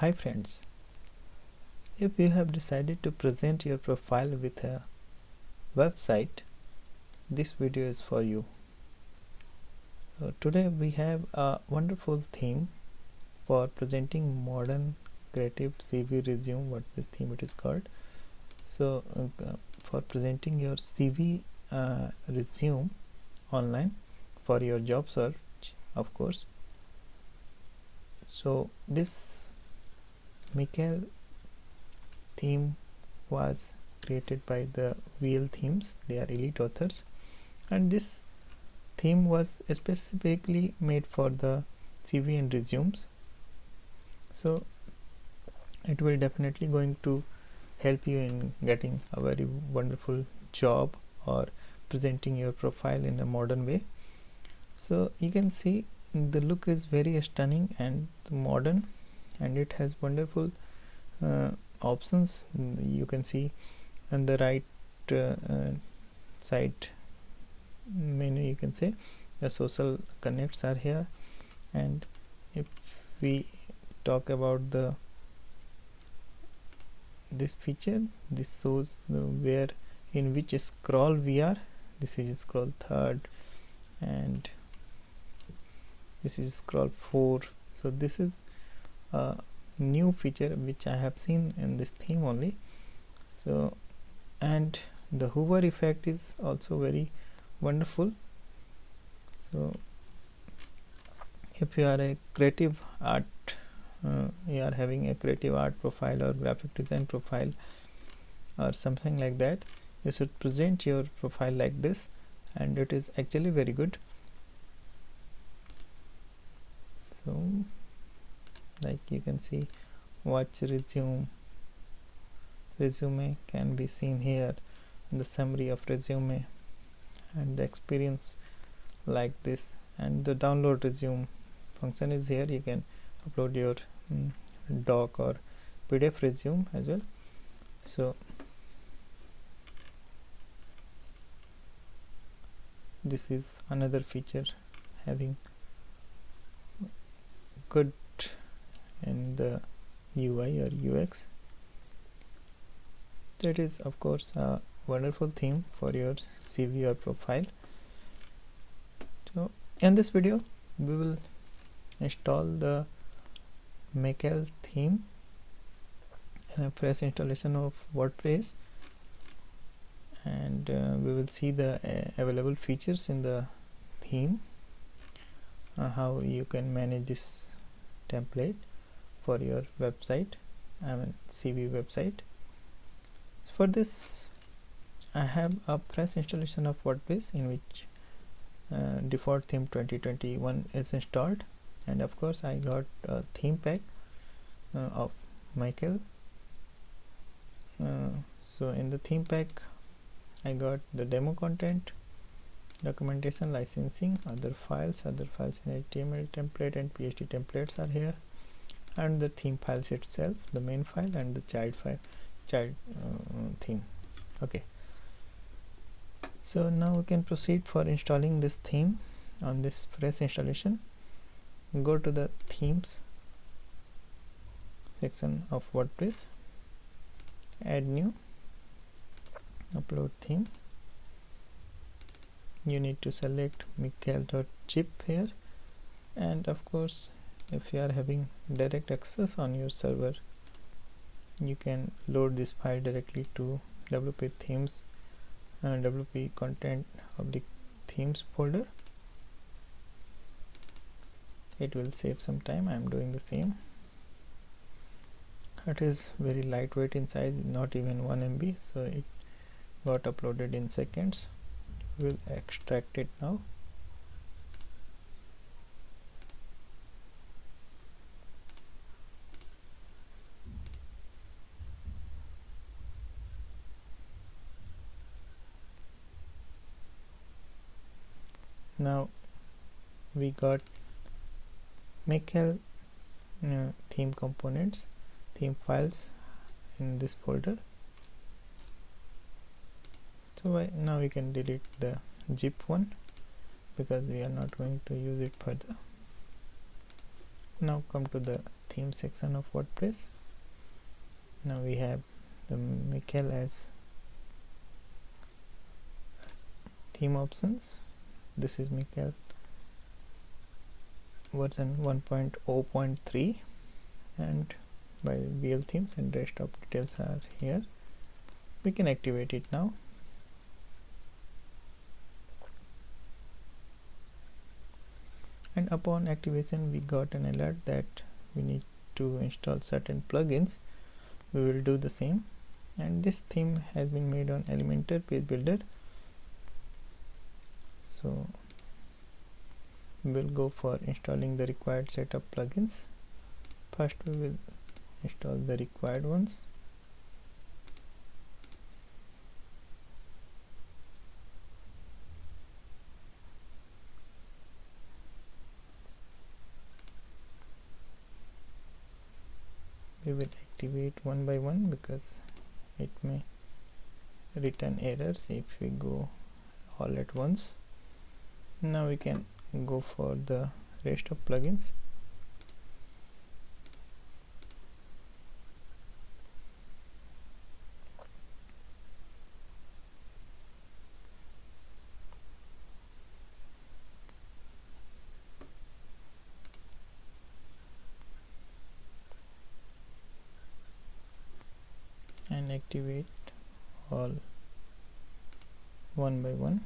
Hi friends, if you have decided to present your profile with a website, this video is for you. So today we have a wonderful theme for presenting modern creative CV resume WordPress theme it is called. So for presenting your CV resume online for your job search, of course. So this Mikael theme was created by the VL Themes. They are elite authors, and this theme was specifically made for the CV and resumes. So it will definitely going to help you in getting a very wonderful job or presenting your profile in a modern way. So you can see the look is very stunning and modern, and it has wonderful options. You can see on the right side menu, you can say the social connects are here, and if we talk about this feature, this shows where in which scroll we are. This is scroll 3rd and this is scroll 4. So this is a new feature which I have seen in this theme only. So, and the hover effect is also very wonderful. So if you are a creative art, you are having a creative art profile or graphic design profile or something like that, you should present your profile like this, and it is actually very good. So like you can see, watch resume can be seen here in the summary of resume, and the experience like this, and the download resume function is here. You can upload your doc or PDF resume as well. So this is another feature having good in the UI or UX. That is of course a wonderful theme for your CV or profile. So in this video we will install the Mikael theme in a fresh installation of WordPress, and we will see the available features in the theme, how you can manage this template for your website, CV website. So for this I have a fresh installation of WordPress in which default theme 2021 is installed, and of course I got a theme pack of Mikael. So in the theme pack I got the demo content, documentation, licensing, other files in HTML template and PHP templates are here, and the theme files itself, the main file and the child theme. Okay, so now we can proceed for installing this theme on this fresh installation. Go to the themes section of WordPress, add new, upload theme. You need to select Mikael.zip here, and of course if you are having direct access on your server, you can load this file directly to WP themes and WP content of the themes folder. It will save some time. I am doing the same. It is very lightweight in size, not even 1 MB, so it got uploaded in seconds. We'll extract it now. Now we got Mikael theme components, theme files in this folder. So now we can delete the zip one because we are not going to use it further. Now come to the theme section of WordPress. Now we have the Mikael as theme options. This is Mikael version 1.0.3 and by VL themes, and rest of details are here. We can activate it now. And upon activation we got an alert that we need to install certain plugins. We will do the same, and this theme has been made on Elementor page builder. So we'll go for installing the required set of plugins. First we will install the required ones. We will activate one by one because it may return errors if we go all at once. Now we can go for the rest of plugins. And activate all one by one.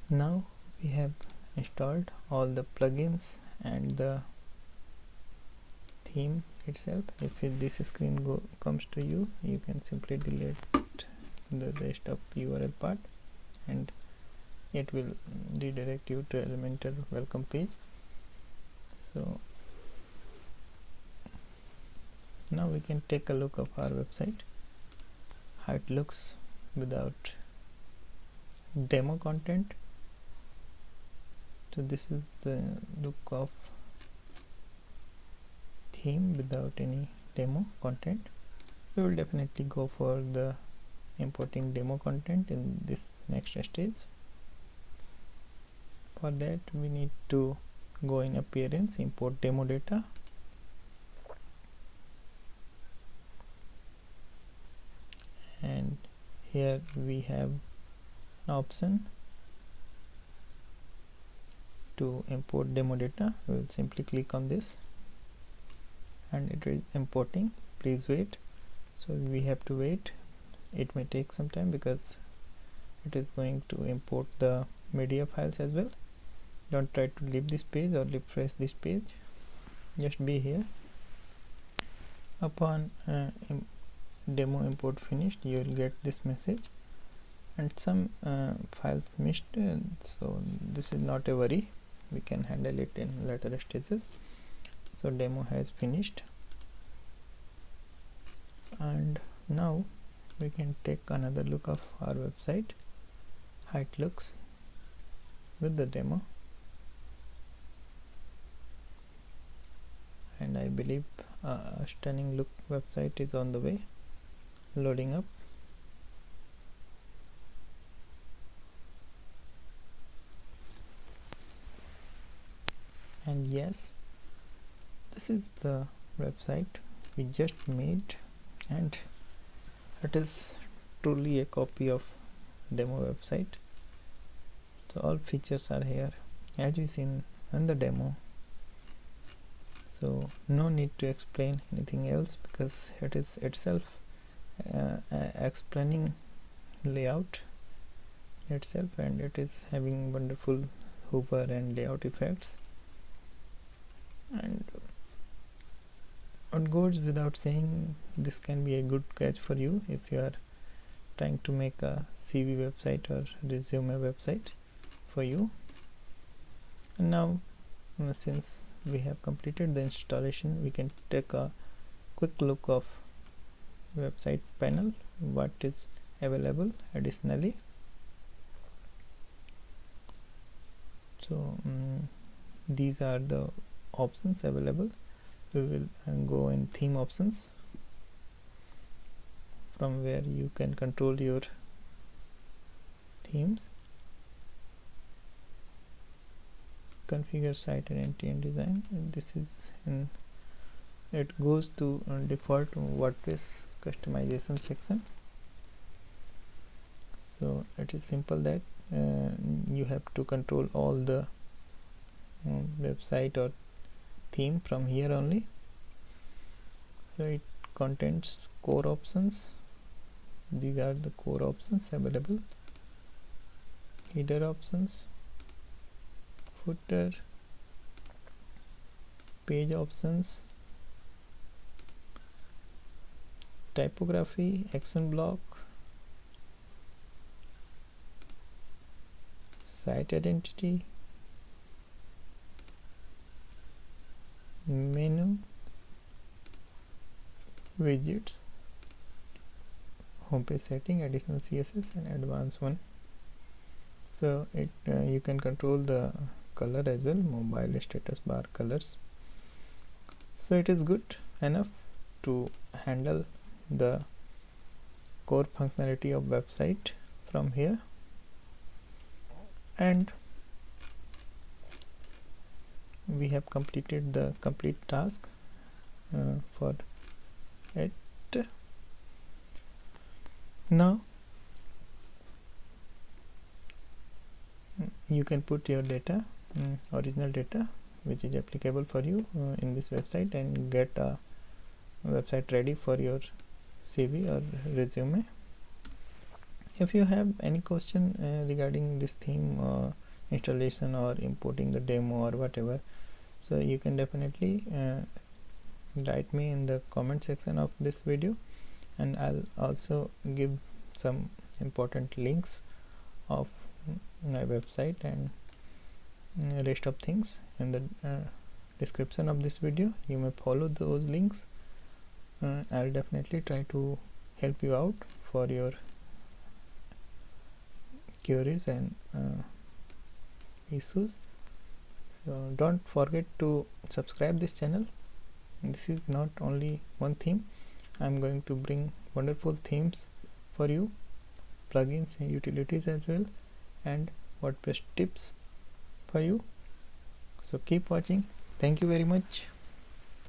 Now we have installed all the plugins and the theme itself. If this screen comes to you, you can simply delete the rest of URL part and it will redirect you to Elementor welcome page. So now we can take a look of our website, how it looks without demo content. So this is the look of theme without any demo content. We will definitely go for the importing demo content in this next stage. For that we need to go in appearance, import demo data, and here we have an option to import demo data. We will simply click on this and it is importing. Please wait. So we have to wait. It may take some time because it is going to import the media files as well. Don't try to leave this page or refresh this page, just be here. Upon demo import finished, you will get this message and some files missed, so this is not a worry, we can handle it in later stages. So demo has finished, and now we can take another look of our website, how it looks with the demo. And I believe a stunning look website is on the way, loading up. And yes, this is the website we just made, and it is truly a copy of demo website. So all features are here as we seen in the demo. So no need to explain anything else because it is itself explaining layout itself, and it is having wonderful hover and layout effects. And it goes without saying, this can be a good catch for you if you are trying to make a CV website or resume website for you. And now since we have completed the installation, we can take a quick look of website panel, what is available additionally. So these are the options available. We will go in theme options, from where you can control your themes, configure site identity and design, and this is in it goes to default WordPress customization section. So it is simple that you have to control all the website or theme from here only. So it contains core options. These are the core options available: header options, footer, page options, typography, action block, site identity, menu, widgets, homepage setting, additional CSS, and advanced one. So it you can control the color as well, mobile status bar colors. So it is good enough to handle the core functionality of website from here, and we have completed the complete task for it. Now you can put your data, original data which is applicable for you in this website, and get a website ready for your CV or resume. If you have any question regarding this theme or installation or importing the demo or whatever, so you can definitely write me in the comment section of this video, and I'll also give some important links of my website and rest of things in the description of this video. You may follow those links. I'll definitely try to help you out for your queries and issues. So don't forget to subscribe this channel. This is not only one theme. I'm going to bring wonderful themes for you, plugins and utilities as well, and WordPress tips for you. So keep watching. Thank you very much.